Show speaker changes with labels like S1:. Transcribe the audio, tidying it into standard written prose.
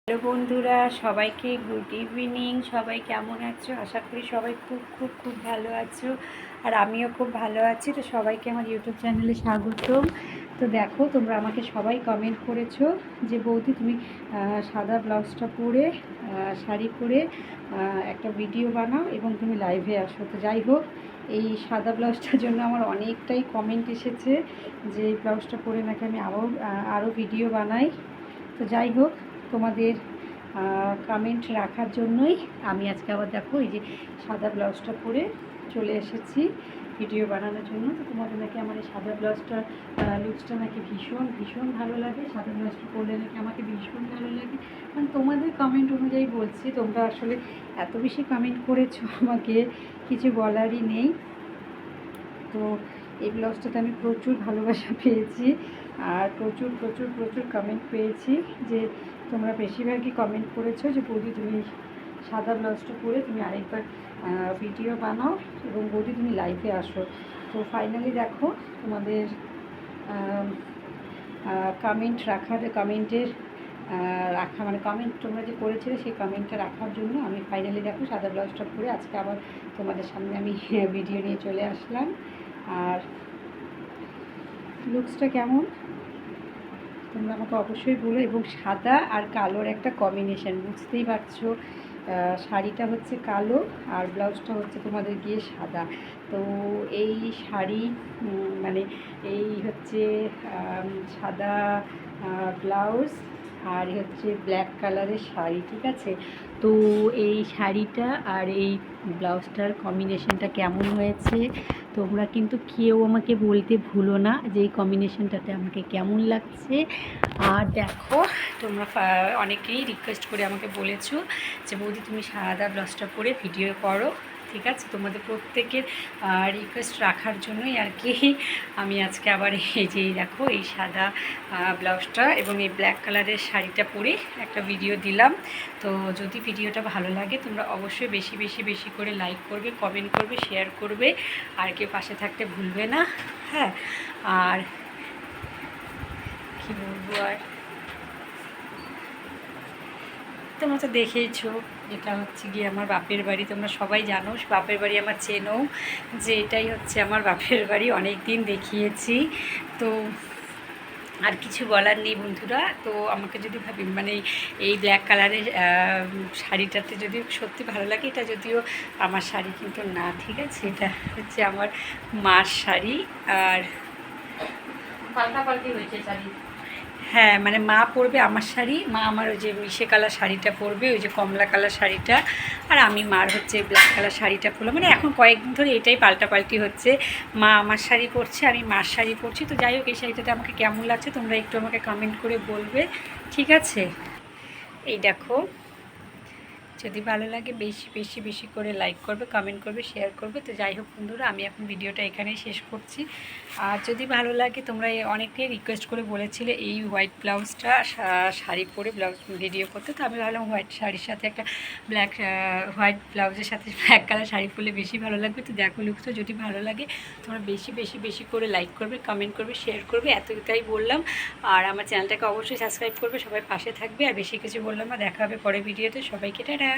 S1: Hello বন্ধুরা, সবাইকে good evening. সবাই কেমন আছো? আশা করি সবাই খুব খুব খুব ভালো আছো, আর আমিও খুব ভালো আছি। তো সবাইকে আমার ইউটিউব চ্যানেলে স্বাগতম। তো দেখো, তোমরা আমাকে সবাই কমেন্ট করেছো যে বৌদি তুমি সাদা ব্লাউজটা পরে শাড়ি পরে একটা ভিডিও বানাও এবং তুমি লাইভে আসো। তো যাই হোক, এই সাদা ব্লাউজটার জন্য আমার অনেকটাই কমেন্ট এসেছে যে এই ব্লাউজটা পরে নাকি আমি আরও ভিডিও বানাই। তো যাই হোক, তোমাদের কমেন্ট রাখার জন্যই আমি আজকে আবার দেখো এই যে সাদা ব্লাউজটা পরে চলে এসেছি ভিডিও বানানোর জন্য। তো তোমাদের নাকি আমার এই সাদা ব্লাউজটার লুকসটা নাকি ভীষণ ভীষণ ভালো লাগে, সাদা ব্লাউজটা পরলে নাকি আমাকে ভীষণ ভালো লাগে। মানে তোমাদের কমেন্ট অনুযায়ী বলছি, তোমরা আসলে এত বেশি কমেন্ট করেছো, আমাকে কিছু বলারই নেই। তো এই ব্লাউজটাতে আমি প্রচুর ভালোবাসা পেয়েছি, আর প্রচুর প্রচুর প্রচুর কমেন্ট পেয়েছি যে তোমরা বেশিরভাগই কমেন্ট করেছো যে বৌদি তুমি সাদা ব্লাউজটা পরে তুমি আরেকবার ভিডিও বানাও এবং বৌদি তুমি লাইভে আসো। তো ফাইনালি দেখো, তোমাদের কমেন্টের রাখা মানে কমেন্ট তোমরা যে করেছিলে সেই কমেন্টটা রাখার জন্য আমি ফাইনালি দেখো সাদা ব্লাউজটা পরে আজকে আবার তোমাদের সামনে আমি ভিডিও নিয়ে চলে আসলাম। আর লুকসটা কেমন তোমরা আমাকে অবশ্যই বলো। এবং সাদা আর কালোর একটা কম্বিনেশান, বুঝতেই পারছো, শাড়িটা হচ্ছে কালো আর ব্লাউজটা হচ্ছে তোমাদের গিয়ে সাদা। তো এই শাড়ি মানে এই হচ্ছে সাদা ব্লাউজ আর হচ্ছে ব্ল্যাক কালারের শাড়ি, ঠিক আছে? তো এই শাড়িটা আর এই ব্লাউজটার কম্বিনেশনটা কেমন হয়েছে তোমরা কিন্তু কেউ আমাকে বলতে ভুলো না যে এই কম্বিনেশনটাতে আমাকে কেমন লাগছে। আর দেখো, তোমরা অনেকেই রিকোয়েস্ট করে আমাকে বলেছো যে বৌদি তুমি সাদা ব্লাউজটা পরে ভিডিও করো, ঠিক আছে? তোমাদের প্রত্যেকের রিকোয়েস্ট রাখার জন্যই আর কি আমি আজকে আবার এই যে দেখো এই সাদা ব্লাউজটা এবং এই ব্ল্যাক কালারের শাড়িটা পরে একটা ভিডিও দিলাম। তো যদি ভিডিওটা ভালো লাগে তোমরা অবশ্যই বেশি বেশি বেশি করে লাইক করবে, কমেন্ট করবে, শেয়ার করবে, আর কেউ পাশে থাকতে ভুলবে না। হ্যাঁ, আর কী বলবো, আর তোমরা তো দেখেইছো এটা হচ্ছে গিয়ে আমার বাপের বাড়ি। তোমরা সবাই জানো বাপের বাড়ি আমার চেনো, যে এটাই হচ্ছে আমার বাপের বাড়ি, অনেক দিন দেখিয়েছি। তো আর কিছু বলার নেই বন্ধুরা। তো আমাকে যদি ভাবি মানে এই ব্ল্যাক কালারের শাড়িটাতে যদি সত্যি ভালো লাগে, এটা যদিও আমার শাড়ি কিন্তু না, ঠিক আছে? এটা হচ্ছে আমার মার শাড়ি, আর পাল্টাপাল্টি হয়েছে শাড়ি। হ্যাঁ, মানে মা পরবে আমার শাড়ি, মা আমার ওই যে মিশে কালার শাড়িটা পরবে, ওই যে কমলা কালার শাড়িটা, আর আমি মার হচ্ছে ব্ল্যাক কালার শাড়িটা পরলাম। মানে এখন কয়েকদিন ধরে এটাই পাল্টাপাল্টি হচ্ছে, মা আমার শাড়ি পরছে, আমি মার শাড়ি পরছি। তো যাই হোক, এই শাড়িটাতে আমাকে কেমন লাগছে তোমরা একটু আমাকে কমেন্ট করে বলবে, ঠিক আছে? এই দেখো, যদি ভালো লাগে বেশি বেশি বেশি করে লাইক করবে, কমেন্ট করবে, শেয়ার করবে। তো যাই হোক বন্ধুরা, আমি এখন ভিডিওটা এখানেই শেষ করছি। আর যদি ভালো লাগে, তোমরা অনেকেই রিকোয়েস্ট করে বলেছিলে এই হোয়াইট ব্লাউজটা শাড়ি পরে ব্লাউজ ভিডিও করতে। তো আমি ভাবলাম হোয়াইট শাড়ির সাথে একটা হোয়াইট ব্লাউজের সাথে ব্ল্যাক কালার শাড়ি পরলে বেশি ভালো লাগবে। তো দেখো লুকসটা যদি ভালো লাগে তোমরা বেশি বেশি বেশি করে লাইক করবে, কমেন্ট করবে, শেয়ার করবে, এতটাই বললাম। আর আমার চ্যানেলটাকে অবশ্যই সাবস্ক্রাইব করবে, সবাই পাশে থাকবে। আর বেশি কিছু বললাম না, দেখা হবে পরের ভিডিওতে। সবাইকে টাটা।